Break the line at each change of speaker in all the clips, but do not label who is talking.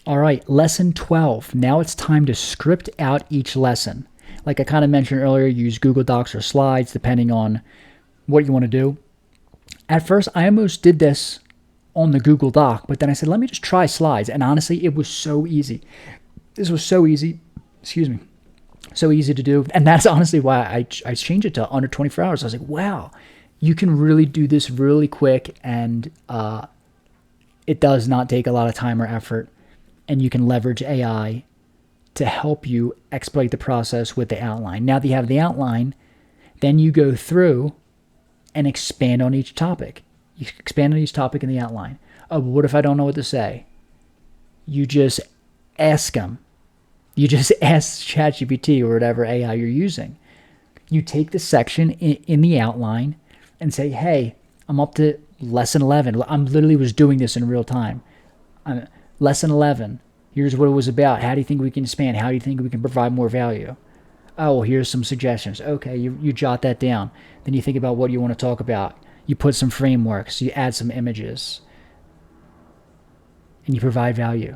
All right, lesson 12. Now it's time to script out each lesson. Like I kind of mentioned earlier, use Google Docs or slides depending on what you want to do. At first, I almost did this on the Google Doc, but then I said, let me just try slides. And honestly, it was so easy. This was so easy. Excuse me. So easy to do. And that's honestly why I changed it to under 24 hours. I was like, wow, you can really do this really quick, and it does not take a lot of time or effort. And you can leverage AI to help you exploit the process with the outline. Now that you have the outline, then you go through and expand on each topic. You expand on each topic in the outline. Oh, but what if I don't know what to say? You just ask them. You just ask ChatGPT or whatever AI you're using. You take the section in the outline and say, hey, I'm up to lesson 11. I literally was doing this in real time. Lesson 11, here's what it was about. How do you think we can expand? How do you think we can provide more value? Oh, well, here's some suggestions. Okay, you jot that down. Then you think about what you want to talk about. You put some frameworks. You add some images. And you provide value.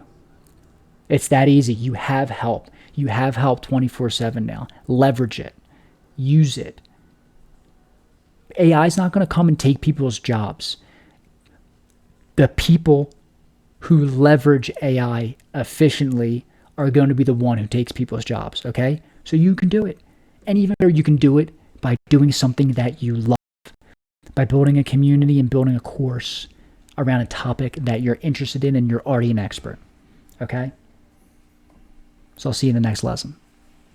It's that easy. You have help. You have help 24/7 now. Leverage it. Use it. AI is not going to come and take people's jobs. The people who leverage AI efficiently are going to be the one who takes people's jobs, okay? So you can do it. And even better, you can do it by doing something that you love, by building a community and building a course around a topic that you're interested in and you're already an expert, okay? So I'll see you in the next lesson.